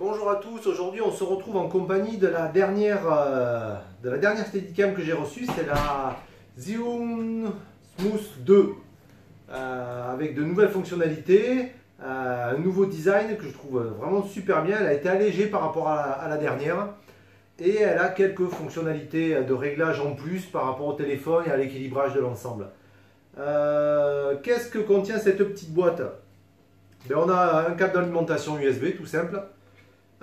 Bonjour à tous, aujourd'hui on se retrouve en compagnie de la dernière Steadicam que j'ai reçue, c'est la Zhiyun Smooth 2 avec de nouvelles fonctionnalités, un nouveau design que je trouve vraiment super bien. Elle a été allégée par rapport à la dernière et elle a quelques fonctionnalités de réglage en plus par rapport au téléphone et à l'équilibrage de l'ensemble. Qu'est-ce que contient cette petite boîte? Ben, on a un câble d'alimentation USB tout simple,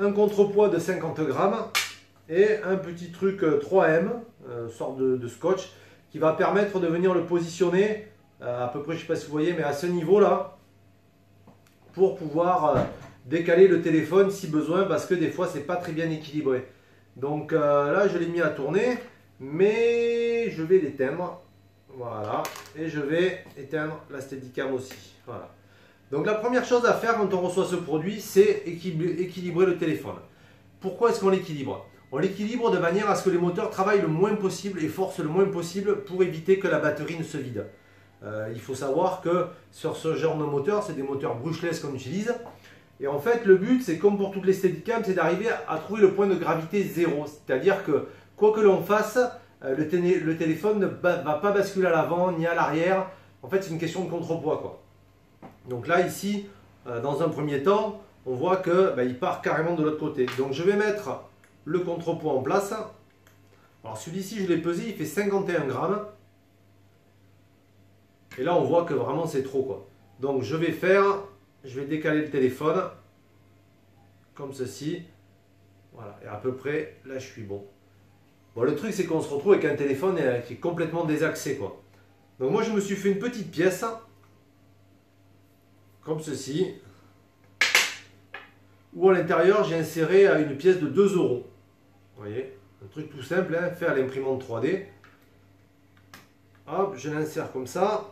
un contrepoids de 50 grammes et un petit truc 3M, sorte de scotch, qui va permettre de venir le positionner à peu près, je ne sais pas si vous voyez, mais à ce niveau là, pour pouvoir décaler le téléphone si besoin, parce que des fois c'est pas très bien équilibré. Donc là je l'ai mis à tourner, mais je vais l'éteindre, voilà, et je vais éteindre la Steadicam aussi, voilà. Donc la première chose à faire quand on reçoit ce produit, c'est équilibrer le téléphone. Pourquoi est-ce qu'on l'équilibre? On l'équilibre de manière à ce que les moteurs travaillent le moins possible et forcent le moins possible pour éviter que la batterie ne se vide. Il faut savoir que sur ce genre de moteur, c'est des moteurs brushless qu'on utilise. Et en fait, le but, c'est comme pour toutes les Steadicam, c'est d'arriver à trouver le point de gravité zéro. C'est-à-dire que quoi que l'on fasse, le téléphone ne va pas basculer à l'avant ni à l'arrière. En fait, c'est une question de contrepoids, quoi. Donc là, ici, dans un premier temps, on voit qu'il part carrément de l'autre côté. Donc je vais mettre le contrepoids en place. Alors celui-ci, je l'ai pesé, il fait 51 grammes. Et là, on voit que vraiment, c'est trop, quoi. Donc je vais décaler le téléphone, comme ceci. Voilà, et à peu près, là, je suis bon. Bon, le truc, c'est qu'on se retrouve avec un téléphone qui est complètement désaxé, quoi. Donc moi, je me suis fait une petite pièce, comme ceci, où à l'intérieur j'ai inséré une pièce de 2 euros. Vous voyez, un truc tout simple, hein, fait à l'imprimante 3D. Hop, je l'insère comme ça.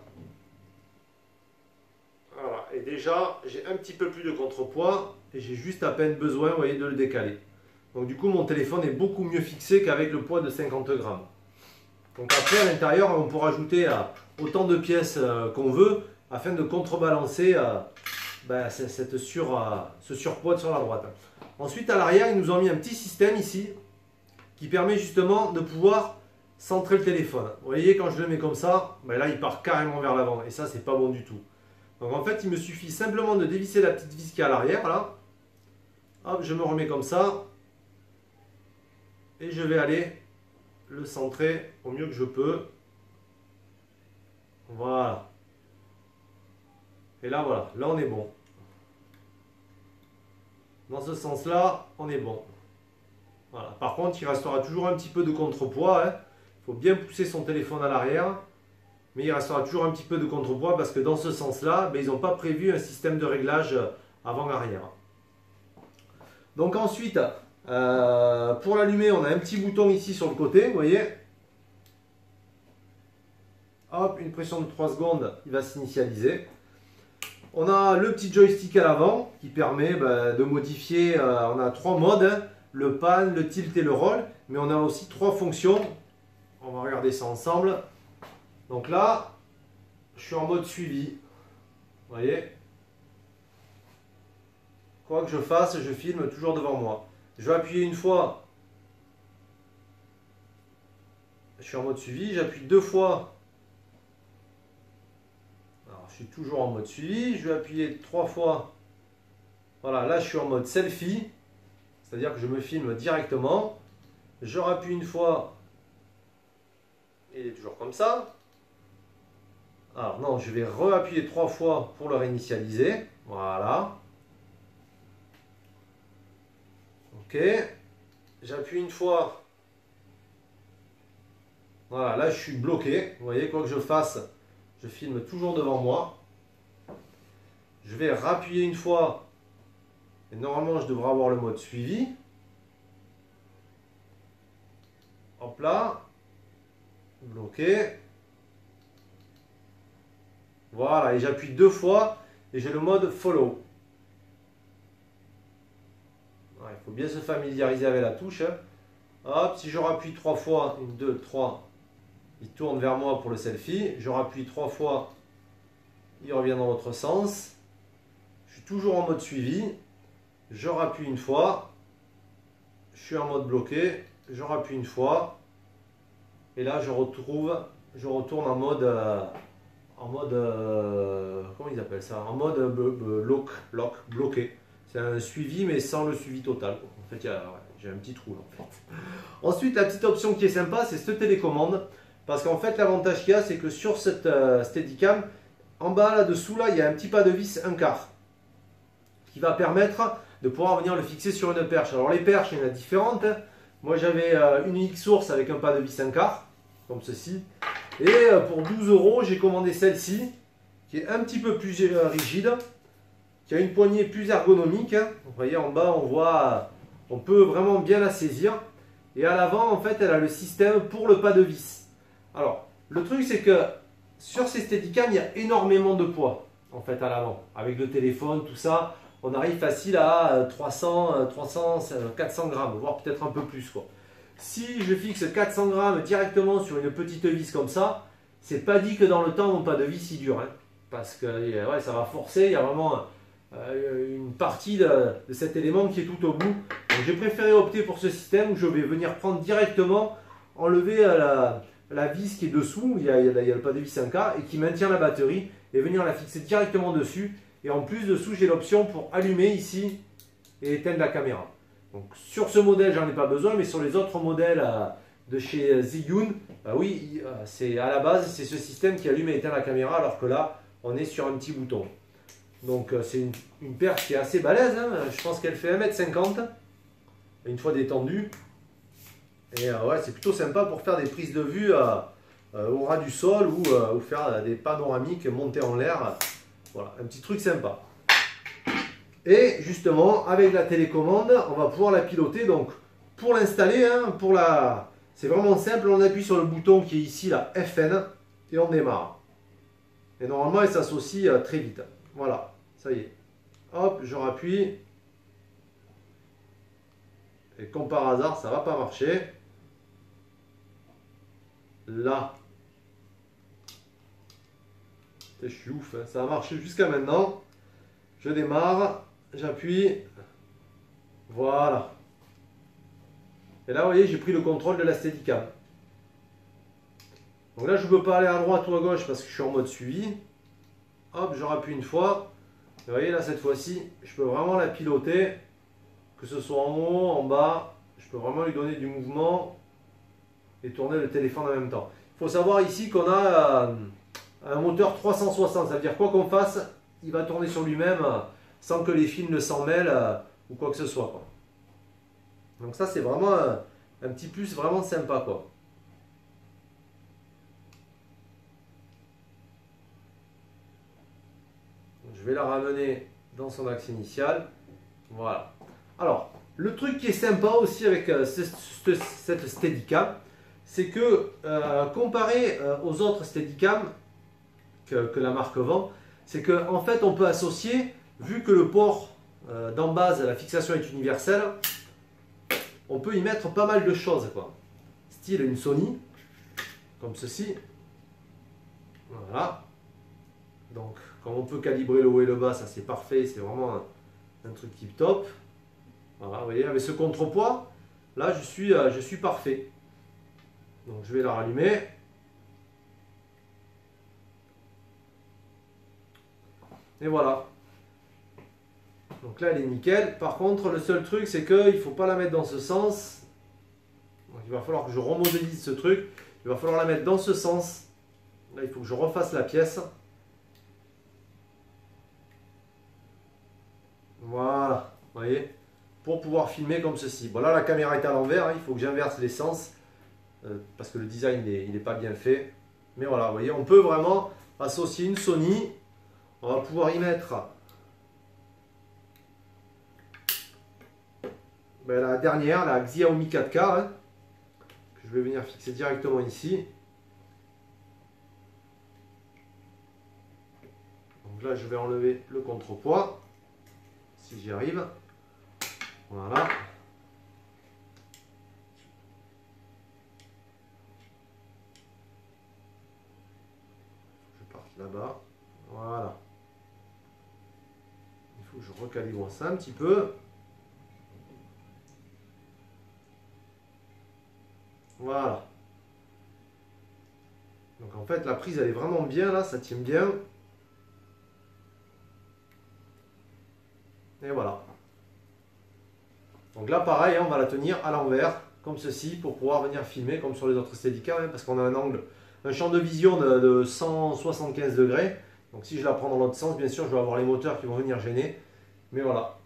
Voilà, et déjà j'ai un petit peu plus de contrepoids et j'ai juste à peine besoin, vous voyez, de le décaler. Donc du coup mon téléphone est beaucoup mieux fixé qu'avec le poids de 50 grammes. Donc après à l'intérieur on pourra ajouter autant de pièces qu'on veut afin de contrebalancer ce surpoids sur la droite. Ensuite à l'arrière ils nous ont mis un petit système ici qui permet justement de pouvoir centrer le téléphone. Vous voyez, quand je le mets comme ça, là il part carrément vers l'avant et ça c'est pas bon du tout. Donc en fait il me suffit simplement de dévisser la petite vis qui est à l'arrière là. Hop, je me remets comme ça et je vais aller le centrer au mieux que je peux. Voilà. Et là voilà, là on est bon. Dans ce sens-là, on est bon. Voilà. Par contre, il restera toujours un petit peu de contrepoids, hein. Il faut bien pousser son téléphone à l'arrière. Mais il restera toujours un petit peu de contrepoids parce que dans ce sens-là, ils n'ont pas prévu un système de réglage avant-arrière. Donc ensuite, pour l'allumer, on a un petit bouton ici sur le côté, vous voyez. Hop, une pression de 3 secondes, il va s'initialiser. On a le petit joystick à l'avant qui permet de modifier, on a 3 modes, hein, le pan, le tilt et le roll, mais on a aussi 3 fonctions. On va regarder ça ensemble. Donc là, je suis en mode suivi, vous voyez. Quoi que je fasse, je filme toujours devant moi. Je vais appuyer une fois, je suis en mode suivi, j'appuie 2 fois. Je suis toujours en mode suivi, je vais appuyer 3 fois, voilà, là je suis en mode selfie, c'est-à-dire que je me filme directement, je rappuie une fois, il est toujours comme ça, alors non, je vais re-appuyer 3 fois pour le réinitialiser, voilà, ok, j'appuie une fois, voilà, là je suis bloqué, vous voyez, quoi que je fasse, je filme toujours devant moi. Je vais rappuyer une fois. Et normalement, je devrais avoir le mode suivi. Hop là. Bloqué. Voilà. Et j'appuie 2 fois. Et j'ai le mode follow. Ouais, il faut bien se familiariser avec la touche, hein. Hop, si je rappuie 3 fois, 1, 2, 3. Il tourne vers moi pour le selfie. Je rappuie 3 fois, il revient dans l'autre sens. Je suis toujours en mode suivi. je rappuie une fois, je suis en mode bloqué, je rappuie une fois, et là je retourne en mode, comment ils appellent ça? En mode lock, bloqué. C'est un suivi mais sans le suivi total. En fait, j'ai un petit trou là, en fait. Ensuite, la petite option qui est sympa, c'est cette télécommande. Parce qu'en fait, l'avantage qu'il y a, c'est que sur cette Steadicam, en bas là-dessous, là, il y a un petit pas de vis 1/4 qui va permettre de pouvoir venir le fixer sur une perche. Alors les perches, il y en a différentes. Moi, j'avais une X-Source avec un pas de vis 1/4, comme ceci. Et pour 12 €, j'ai commandé celle-ci, qui est un petit peu plus rigide, qui a une poignée plus ergonomique. Vous voyez en bas, on peut vraiment bien la saisir. Et à l'avant, en fait, elle a le système pour le pas de vis. Alors, le truc, c'est que sur ces Steadicam, il y a énormément de poids, en fait, à l'avant. Avec le téléphone, tout ça, on arrive facile à 300, 400 grammes, voire peut-être un peu plus, quoi. Si je fixe 400 grammes directement sur une petite vis comme ça, c'est pas dit que dans le temps, mon pas de vis, il dure. Hein, parce que ouais, ça va forcer, il y a vraiment une partie de cet élément qui est tout au bout. Donc j'ai préféré opter pour ce système où je vais venir prendre directement, enlever la vis qui est dessous, il y a le pas de vis 1K, et qui maintient la batterie, et venir la fixer directement dessus. Et en plus dessous, j'ai l'option pour allumer ici et éteindre la caméra. Donc sur ce modèle, j'en ai pas besoin, mais sur les autres modèles de chez Zhiyun, bah oui, c'est à la base, c'est ce système qui allume et éteint la caméra, alors que là, on est sur un petit bouton. Donc c'est une perche qui est assez balèze, hein. Je pense qu'elle fait 1,50 m une fois détendue. Et ouais, c'est plutôt sympa pour faire des prises de vue au ras du sol ou faire des panoramiques montées en l'air. Voilà, un petit truc sympa. Et justement, avec la télécommande, on va pouvoir la piloter. Donc pour l'installer, hein, c'est vraiment simple, on appuie sur le bouton qui est ici, la FN, et on démarre. Et normalement, elle s'associe très vite. Voilà, ça y est. Hop, je rappuie. Et comme par hasard, ça ne va pas marcher. Là. Je suis ouf, hein. Ça a marché jusqu'à maintenant. Je démarre, j'appuie. Voilà. Et là, vous voyez, j'ai pris le contrôle de la Steadicam. Donc là, je ne peux pas aller à droite ou à gauche parce que je suis en mode suivi. Hop, je rappuie une fois. Vous voyez, là, cette fois-ci, je peux vraiment la piloter. Que ce soit en haut, en bas. Je peux vraiment lui donner du mouvement et tourner le téléphone en même temps. Il faut savoir ici qu'on a un moteur 360. Ça veut dire quoi qu'on fasse, il va tourner sur lui-même sans que les fils ne s'en mêlent ou quoi que ce soit, quoi. Donc ça, c'est vraiment un petit plus vraiment sympa, quoi. Je vais la ramener dans son axe initial. Voilà. Alors, le truc qui est sympa aussi avec cette Steadicam, c'est que comparé aux autres Steadicam que la marque vend, c'est qu'en fait on peut associer, vu que le port d'en base, la fixation est universelle, on peut y mettre pas mal de choses, quoi. Style une Sony, comme ceci. Voilà. Donc, comme on peut calibrer le haut et le bas, ça c'est parfait, c'est vraiment un truc tip top. Voilà, vous voyez, avec ce contrepoids, là je suis parfait. Donc je vais la rallumer. Et voilà. Donc là elle est nickel. Par contre, le seul truc c'est qu'il ne faut pas la mettre dans ce sens. Donc il va falloir que je remodélise ce truc. Il va falloir la mettre dans ce sens. Là il faut que je refasse la pièce. Voilà, vous voyez, pour pouvoir filmer comme ceci. Bon là la caméra est à l'envers, hein, il faut que j'inverse les sens parce que le design il n'est pas bien fait. Mais voilà, vous voyez, on peut vraiment associer une Sony. On va pouvoir y mettre la dernière, la Xiaomi 4K, hein, que je vais venir fixer directement ici. Donc là je vais enlever le contrepoids. Si j'y arrive, voilà. Je parte là-bas, voilà. Il faut que je recalibre ça un petit peu. Voilà. Donc en fait la prise elle est vraiment bien là, ça tient bien. Et voilà. Donc là pareil, hein, on va la tenir à l'envers, comme ceci, pour pouvoir venir filmer comme sur les autres Steadicam, hein, parce qu'on a un angle, un champ de vision de 175 degrés. Donc si je la prends dans l'autre sens, bien sûr, je vais avoir les moteurs qui vont venir gêner. Mais voilà.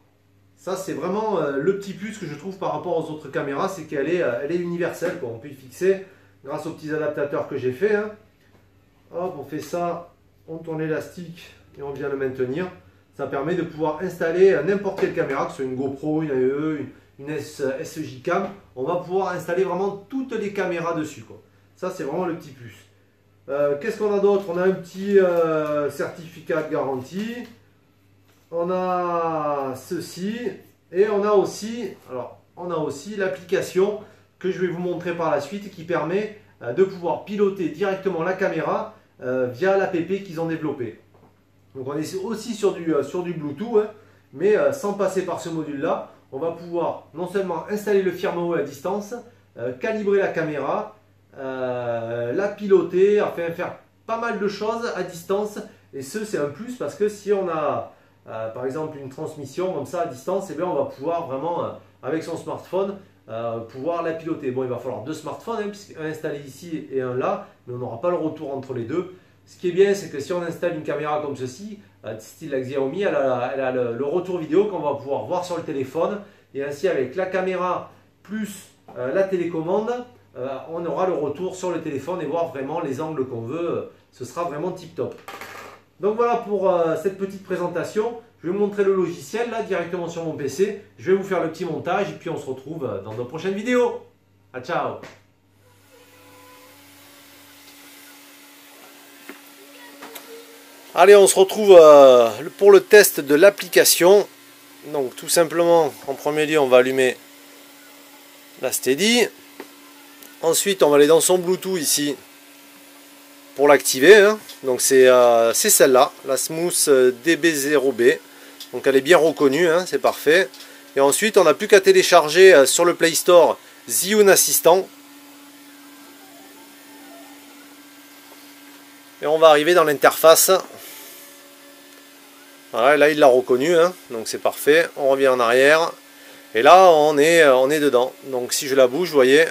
Ça c'est vraiment le petit plus que je trouve par rapport aux autres caméras, c'est qu'elle est, elle est universelle, quoi. On peut y fixer grâce aux petits adaptateurs que j'ai fait. Hein. Hop, on fait ça, on tourne l'élastique et on vient le maintenir. Ça permet de pouvoir installer n'importe quelle caméra, que ce soit une GoPro, une AE, une SJ Cam. On va pouvoir installer vraiment toutes les caméras dessus, quoi. Ça c'est vraiment le petit plus. Qu'est-ce qu'on a d'autre? On a un petit certificat de garantie. On a ceci et on a aussi, l'application que je vais vous montrer par la suite qui permet de pouvoir piloter directement la caméra via l'app qu'ils ont développé. Donc on est aussi sur du Bluetooth, hein, mais sans passer par ce module-là, on va pouvoir non seulement installer le firmware à distance, calibrer la caméra, la piloter, enfin faire pas mal de choses à distance. Et c'est un plus parce que si on a par exemple une transmission comme ça à distance, eh bien, on va pouvoir vraiment avec son smartphone pouvoir la piloter. Bon, il va falloir deux smartphones, hein, puisqu'un installé ici et un là, mais on n'aura pas le retour entre les deux. Ce qui est bien, c'est que si on installe une caméra comme ceci, style la Xiaomi, elle a le retour vidéo qu'on va pouvoir voir sur le téléphone. Et ainsi, avec la caméra plus la télécommande, on aura le retour sur le téléphone et voir vraiment les angles qu'on veut. Ce sera vraiment tip top. Donc voilà pour cette petite présentation. Je vais vous montrer le logiciel là directement sur mon PC. Je vais vous faire le petit montage et puis on se retrouve dans de prochaines vidéos. À ciao! Allez, on se retrouve pour le test de l'application. Donc tout simplement, en premier lieu, on va allumer la Steady. Ensuite, on va aller dans son Bluetooth ici pour l'activer. Hein. Donc c'est celle-là, la Smooth DB0B. Donc elle est bien reconnue, hein, c'est parfait. Et ensuite, on n'a plus qu'à télécharger sur le Play Store Zhiyun Assistant. Et on va arriver dans l'interface. Voilà, là il l'a reconnu, hein, donc c'est parfait. On revient en arrière. Et là on est dedans. Donc si je la bouge, vous voyez.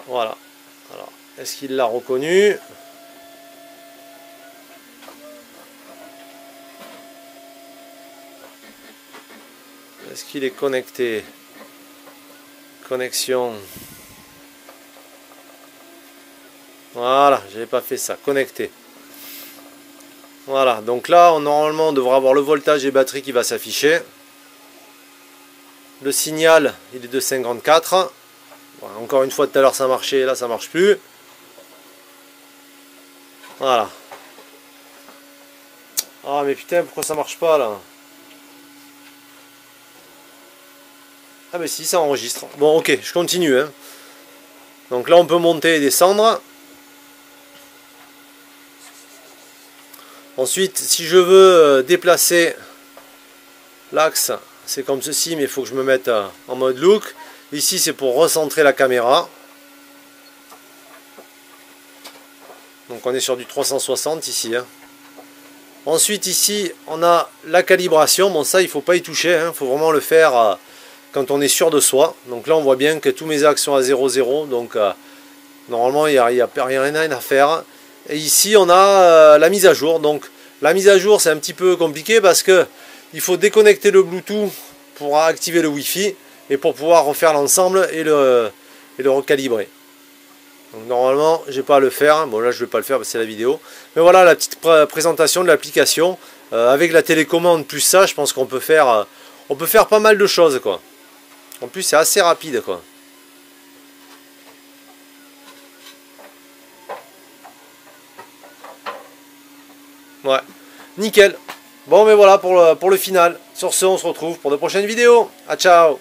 Voilà. Alors, est-ce qu'il l'a reconnu? Est-ce qu'il est connecté? Connexion. Voilà, j'avais pas fait ça. Connecté. Voilà, donc là, normalement, on devra avoir le voltage et batterie qui va s'afficher. Le signal, il est de 54. Voilà, encore une fois, tout à l'heure, ça marchait. Là, ça marche plus. Voilà. Ah, mais putain, pourquoi ça marche pas, là? Ah, mais si, ça enregistre. Bon, ok, je continue. Hein. Donc là, on peut monter et descendre. Ensuite, si je veux déplacer l'axe, c'est comme ceci, mais il faut que je me mette en mode look. Ici, c'est pour recentrer la caméra. Donc on est sur du 360 ici. Hein. Ensuite, ici, on a la calibration. Bon, ça, il ne faut pas y toucher. Il faut vraiment le faire quand on est sûr de soi. Donc là, on voit bien que tous mes axes sont à 0,0. Donc, normalement, il n'y a rien à faire. Et ici on a la mise à jour. Donc la mise à jour c'est un petit peu compliqué parce que il faut déconnecter le Bluetooth pour activer le Wi-Fi et pour pouvoir refaire l'ensemble et le recalibrer. Donc normalement j'ai pas à le faire. Bon là je vais pas le faire parce que c'est la vidéo. Mais voilà la petite présentation de l'application avec la télécommande plus ça. Je pense qu'on peut faire pas mal de choses quoi. En plus c'est assez rapide quoi. Ouais, nickel. Bon, mais voilà pour le final. Sur ce, on se retrouve pour de prochaines vidéos. Ah, ciao!